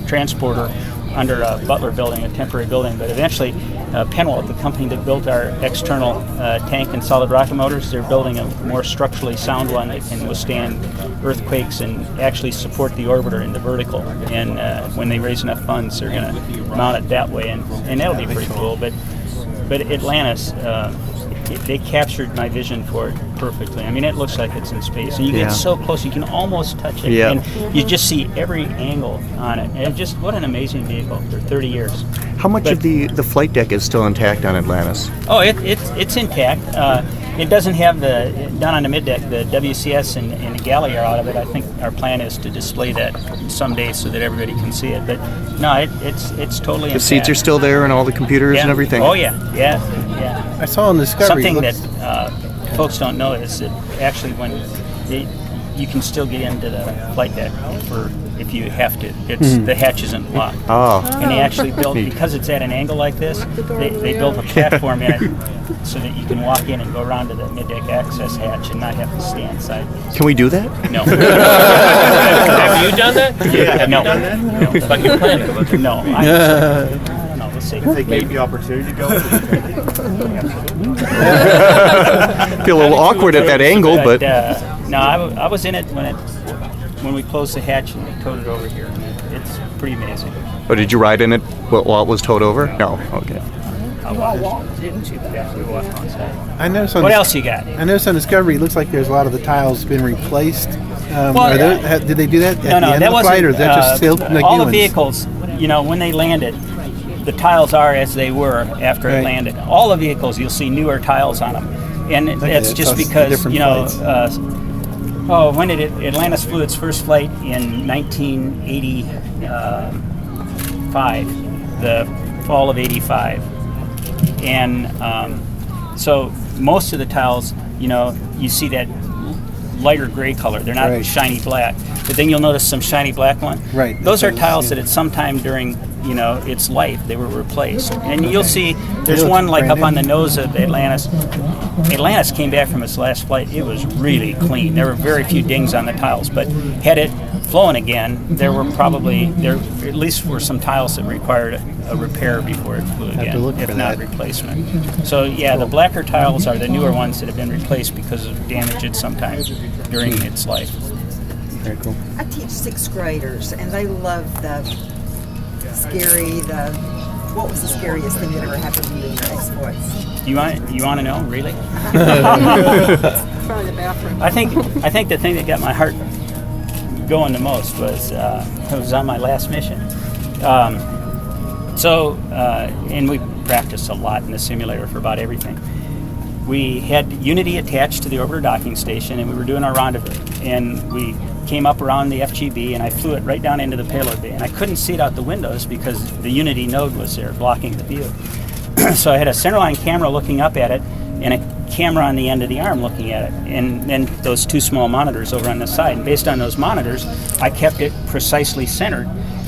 transporter under a Butler building, a temporary building, but eventually Penwalt, the company that built our external tank and solid rocket motors, they're building a more structurally sound one that can withstand earthquakes and actually support the orbiter in the vertical. And when they raise enough funds, they're going to mount it that way, and that'll be pretty cool. But Atlantis, they captured my vision for it perfectly. I mean, it looks like it's in space, and you get so close, you can almost touch it, and you just see every angle on it. And just what an amazing vehicle for 30 years. How much of the flight deck is still intact on Atlantis? Oh, it's intact. It doesn't have down on the mid-deck, the WCS and the galley are out of it. I think our plan is to display that someday so that everybody can see it. But no, it's totally intact. The seats are still there and all the computers and everything? Oh, yeah. I saw on Discovery. Something that folks don't know is that actually you can still get into the flight deck if you have to. The hatch isn't locked. Oh. And they actually built, because it's at an angle like this, they built a platform in it so that you can walk in and go around to the mid-deck access hatch and not have to stay inside. Can we do that? No. Have you done that? Yeah. Have you done that? No. But you plan to? No. I don't know. We'll see. If they gave you opportunity to go. Feel a little awkward at that angle, but no, I was in it when we closed the hatch and they towed it over here. And it's pretty amazing. Oh, did you ride in it while it was towed over? No. Okay. I noticed what else you got? I noticed on Discovery, it looks like there's a lot of the tiles been replaced. Did they do that at the end of the flight, or is that just still like all the vehicles? When they landed, the tiles are as they were after it landed. All the vehicles, you'll see newer tiles on them, and that's just because when did Atlantis flew its first flight in 1985, the fall of '85, and so most of the tiles, you see that lighter gray color. They're not shiny black, but then you'll notice some shiny black one. Right. Those are tiles that at some time during its life they were replaced, and you'll see there's one like up on the nose of Atlantis. Atlantis came back from its last flight. It was really clean. There were very few dings on the tiles, but had it flown again, there at least were some tiles that required a repair before it flew again, if not replacement. So the blacker tiles are the newer ones that have been replaced because of damage at some time during its life. Very cool. I teach 6th graders, and they love the scary. What was the scariest thing that ever happened to you in your exploits? You want to know, really? Probably the bathroom. I think the thing that got my heart going the most was it was on my last mission. And we practiced a lot in the simulator for about everything. We had Unity attached to the orbiter docking station, and we were doing our rendezvous. And we came up around the FGB, and I flew it right down into the payload bay. And I couldn't see it out the windows because the Unity node was there blocking the view. So I had a centerline camera looking up at it, and a camera on the end of the arm looking at it, and then those two small monitors over on the side. And based on those monitors, I kept it precisely centered.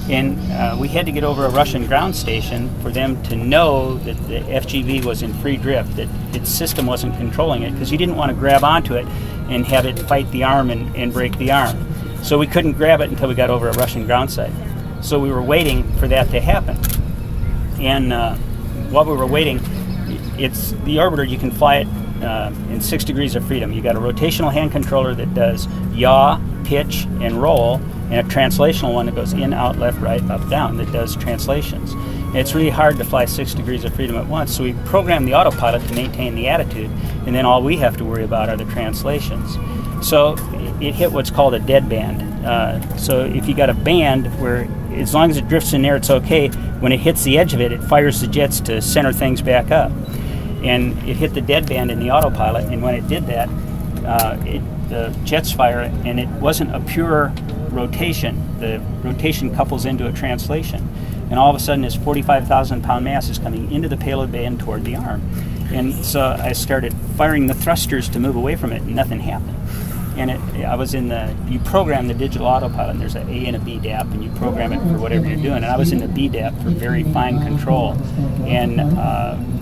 And we had to get over a Russian ground station for them to know that the FGV was in free drift, that its system wasn't controlling it, because you didn't want to grab onto it and have it fight the arm and break the arm. So we couldn't grab it until we got over a Russian ground site. So we were waiting for that to happen. And while we were waiting, it's the orbiter, you can fly it in 6 degrees of freedom. You got a rotational hand controller that does yaw, pitch, and roll, and a translational one that goes in, out, left, right, up, down, that does translations. And it's really hard to fly 6 degrees of freedom at once, so we programmed the autopilot to maintain the attitude, and then all we have to worry about are the translations. So it hit what's called a dead band. So if you got a band where as long as it drifts in there, it's okay. When it hits the edge of it, it fires the jets to center things back up. And it hit the dead band in the autopilot, and when it did that, the jets fire, and it wasn't a pure rotation. The rotation couples into a translation. And all of a sudden, this 45,000-pound mass is coming into the payload bay and toward the arm. And so I started firing the thrusters to move away from it, and nothing happened. And you program the digital autopilot, and there's an A and a B DAP, and you program it for whatever you're doing. And I was in the B DAP for very fine control. And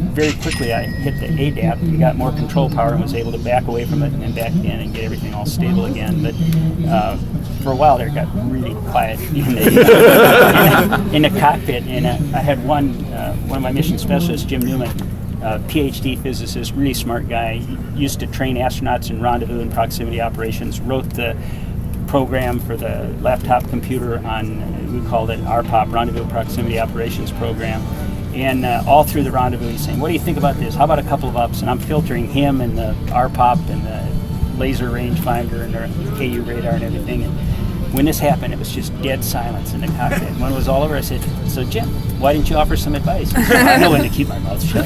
very quickly I hit the A DAP and got more control power and was able to back away from it and then back in and get everything all stable again. But for a while there, it got really quiet in the cockpit. And I had one of my mission specialists, Jim Newman, PhD physicist, really smart guy, used to train astronauts in rendezvous and proximity operations, wrote the program for the laptop computer on, we called it RPOP, Rendezvous Proximity Operations Program. And all through the rendezvous, he's saying, what do you think about this? How about a couple of ups? And I'm filtering him and the RPOP and the laser rangefinder and the KU radar and everything. And when this happened, it was just dead silence in the cockpit. And when it was all over, I said, so Jim, why didn't you offer some advice? He said, I know when to keep my mouth shut.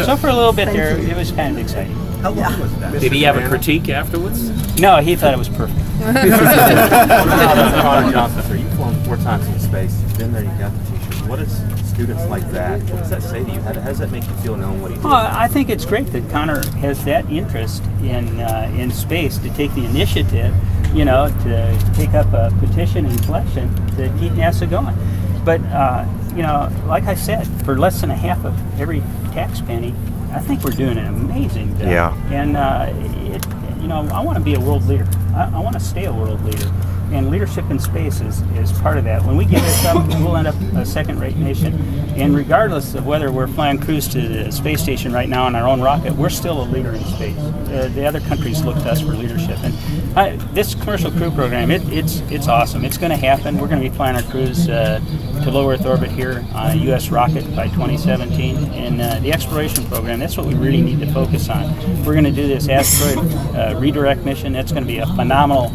So for a little bit there, it was kind of exciting. How long was that? Did he have a critique afterwards? No, he thought it was perfect. Connor Johnson, sir, you've flown 4 times in space. You've been there, you've got the t-shirt. What is students like that? What does that say to you? How does that make you feel knowing what he did? Well, I think it's great that Connor has that interest in space, to take the initiative, to take up a petition and collection to keep NASA going. But, like I said, for less than a half of every tax penny, I think we're doing an amazing job. Yeah. And, I want to be a world leader. I want to stay a world leader. And leadership in space is part of that. When we give this up, we'll end up a second-rate nation. And regardless of whether we're flying crews to the space station right now on our own rocket, we're still a leader in space. The other countries look to us for leadership. And this commercial crew program, it's awesome. It's going to happen. We're going to be flying our crews to low Earth orbit here on a U.S. rocket by 2017. And the exploration program, that's what we really need to focus on. We're going to do this asteroid redirect mission. That's going to be a phenomenal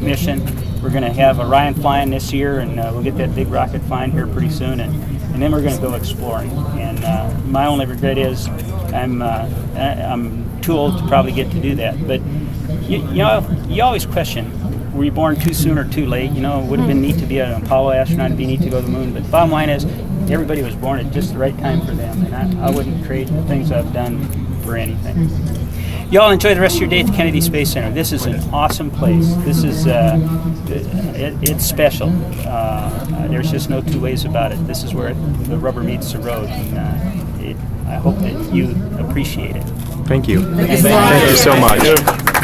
mission. We're going to have Orion flying this year, and we'll get that big rocket flying here pretty soon, and then we're going to go exploring. And my only regret is I'm too old to probably get to do that. But you always question, were you born too soon or too late? It would have been neat to be an Apollo astronaut, it'd be neat to go to the moon. But the bottom line is, everybody was born at just the right time for them, and I wouldn't trade the things I've done for anything. Y'all enjoy the rest of your day at the Kennedy Space Center. This is an awesome place. This is, it's special. There's just no two ways about it. This is where the rubber meets the road. And I hope that you appreciate it. Thank you. Thank you so Thank you so much.